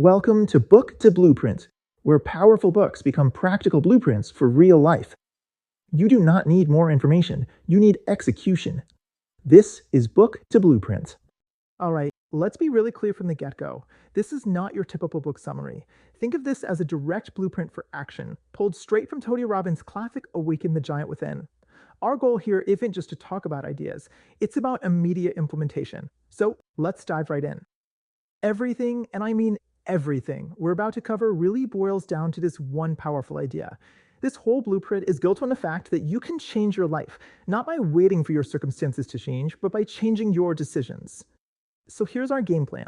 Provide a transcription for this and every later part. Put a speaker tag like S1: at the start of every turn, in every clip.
S1: Welcome to Book to Blueprint, where powerful books become practical blueprints for real life. You do not need more information, you need execution. This is Book to Blueprint. All right, let's be really clear from the get-go. This is not your typical book summary. Think of this as a direct blueprint for action, pulled straight from Tony Robbins' classic Awaken the Giant Within. Our goal here isn't just to talk about ideas, it's about immediate implementation. So let's dive right in. Everything, and I mean everything, we're about to cover really boils down to this one powerful idea. This whole blueprint is built on the fact that you can change your life, not by waiting for your circumstances to change, but by changing your decisions. So here's our game plan.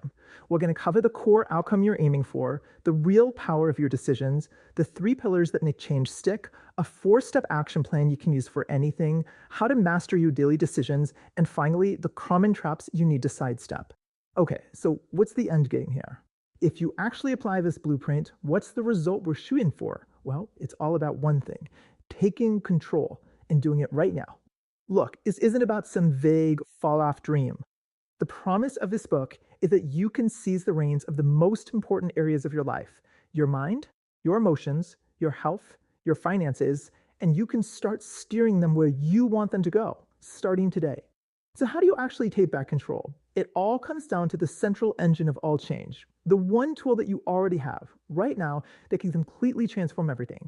S1: We're going to cover the core outcome you're aiming for, the real power of your decisions, the 3 pillars that make change stick, a 4-step action plan you can use for anything, how to master your daily decisions, and finally, the common traps you need to sidestep. Okay, so what's the end game here? If you actually apply this blueprint, what's the result we're shooting for? Well, it's all about one thing, taking control and doing it right now. Look, this isn't about some vague fall-off dream. The promise of this book is that you can seize the reins of the most important areas of your life, your mind, your emotions, your health, your finances, and you can start steering them where you want them to go, starting today. So how do you actually take back control? It all comes down to the central engine of all change, the one tool that you already have right now that can completely transform everything.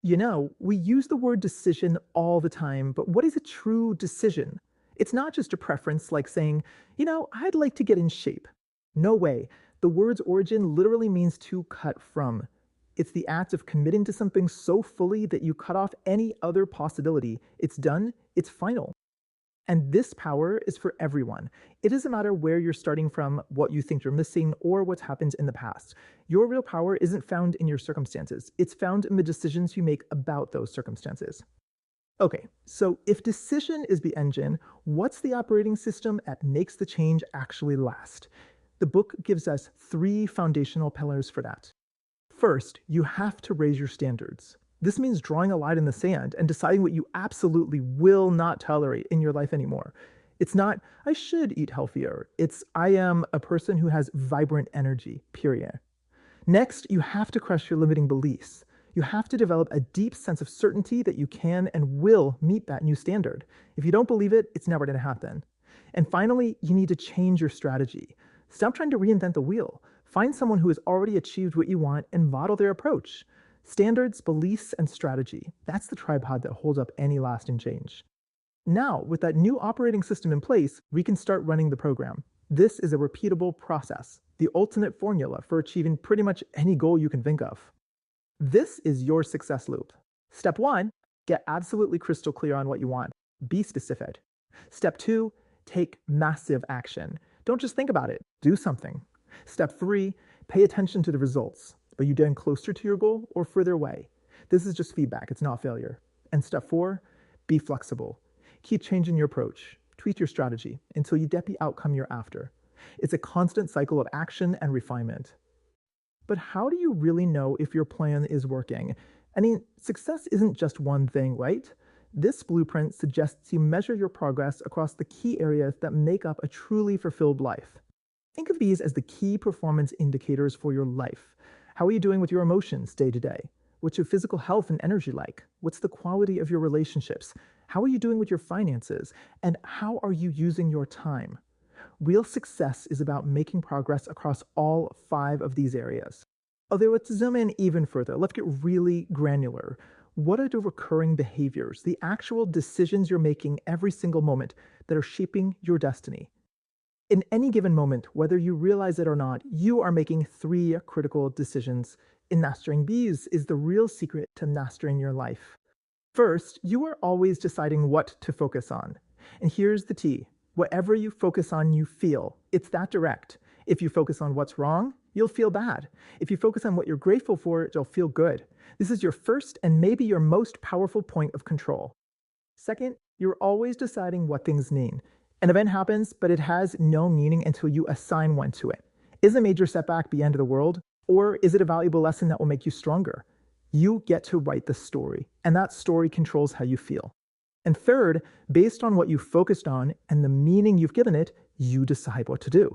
S1: You know, we use the word decision all the time, but what is a true decision? It's not just a preference like saying, I'd like to get in shape. No way. The word's origin literally means to cut from. It's the act of committing to something so fully that you cut off any other possibility. It's done, it's final. And this power is for everyone. It doesn't matter where you're starting from, what you think you're missing, or what's happened in the past. Your real power isn't found in your circumstances. It's found in the decisions you make about those circumstances. Okay, so if decision is the engine, what's the operating system that makes the change actually last? The book gives us 3 foundational pillars for that. First, you have to raise your standards. This means drawing a line in the sand and deciding what you absolutely will not tolerate in your life anymore. It's not, I should eat healthier. It's, I am a person who has vibrant energy, period. Next, you have to crush your limiting beliefs. You have to develop a deep sense of certainty that you can and will meet that new standard. If you don't believe it, it's never going to happen. And finally, you need to change your strategy. Stop trying to reinvent the wheel. Find someone who has already achieved what you want and model their approach. Standards, beliefs, and strategy. That's the tripod that holds up any lasting change. Now, with that new operating system in place, we can start running the program. This is a repeatable process, the ultimate formula for achieving pretty much any goal you can think of. This is your success loop. Step 1, get absolutely crystal clear on what you want. Be specific. Step 2, take massive action. Don't just think about it, do something. Step 3, pay attention to the results. Are you getting closer to your goal or further away? This is just feedback, it's not failure. And step 4, be flexible. Keep changing your approach, tweak your strategy until you get the outcome you're after. It's a constant cycle of action and refinement. But how do you really know if your plan is working? I mean, success isn't just one thing, right? This blueprint suggests you measure your progress across the key areas that make up a truly fulfilled life. Think of these as the key performance indicators for your life. How are you doing with your emotions day to day? What's your physical health and energy like? What's the quality of your relationships? How are you doing with your finances? And how are you using your time? Real success is about making progress across all 5 of these areas. Although let's zoom in even further, let's get really granular. What are the recurring behaviors, the actual decisions you're making every single moment that are shaping your destiny? In any given moment, whether you realize it or not, you are making 3 critical decisions. In mastering these is the real secret to mastering your life. First, you are always deciding what to focus on. And here's the T. Whatever you focus on, you feel. It's that direct. If you focus on what's wrong, you'll feel bad. If you focus on what you're grateful for, you'll feel good. This is your first and maybe your most powerful point of control. Second, you're always deciding what things mean. An event happens, but it has no meaning until you assign one to it. Is a major setback the end of the world? Or is it a valuable lesson that will make you stronger? You get to write the story, and that story controls how you feel. And third, based on what you focused on and the meaning you've given it, you decide what to do.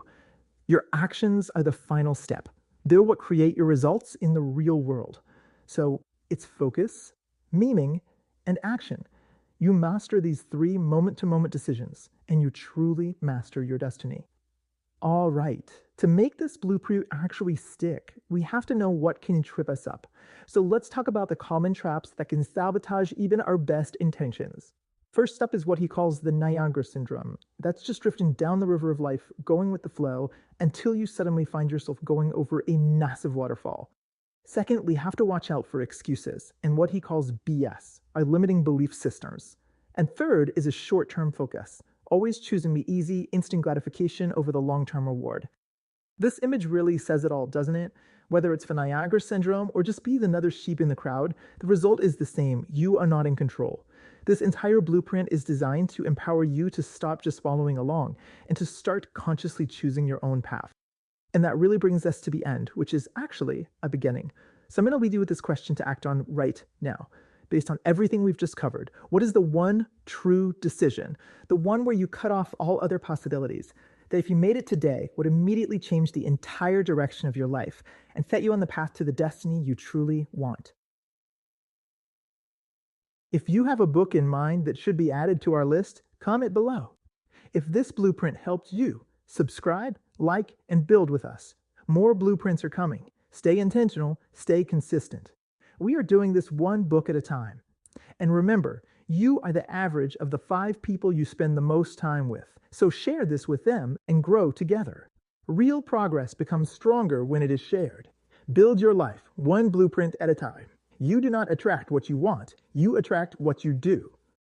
S1: Your actions are the final step. They're what create your results in the real world. So it's focus, meaning, and action. You master these 3 moment-to-moment decisions, and you truly master your destiny. All right, to make this blueprint actually stick, we have to know what can trip us up. So let's talk about the common traps that can sabotage even our best intentions. First up is what he calls the Niagara syndrome. That's just drifting down the river of life, going with the flow, until you suddenly find yourself going over a massive waterfall. Second, we have to watch out for excuses and what he calls BS, our limiting belief systems. And third is a short-term focus, always choosing the easy, instant gratification over the long-term reward. This image really says it all, doesn't it? Whether it's the Niagara syndrome or just being another sheep in the crowd, the result is the same. You are not in control. This entire blueprint is designed to empower you to stop just following along and to start consciously choosing your own path. And that really brings us to the end, which is actually a beginning. So I'm going to leave you with this question to act on right now. Based on everything we've just covered, what is the one true decision, the one where you cut off all other possibilities, that if you made it today would immediately change the entire direction of your life and set you on the path to the destiny you truly want? If you have a book in mind that should be added to our list, comment below. If this blueprint helped you, subscribe, like, and build with us. More blueprints are coming. Stay intentional, stay consistent. We are doing this one book at a time. And remember, you are the average of the 5 people you spend the most time with. So share this with them and grow together. Real progress becomes stronger when it is shared. Build your life one blueprint at a time. You do not attract what you want, you attract what you do.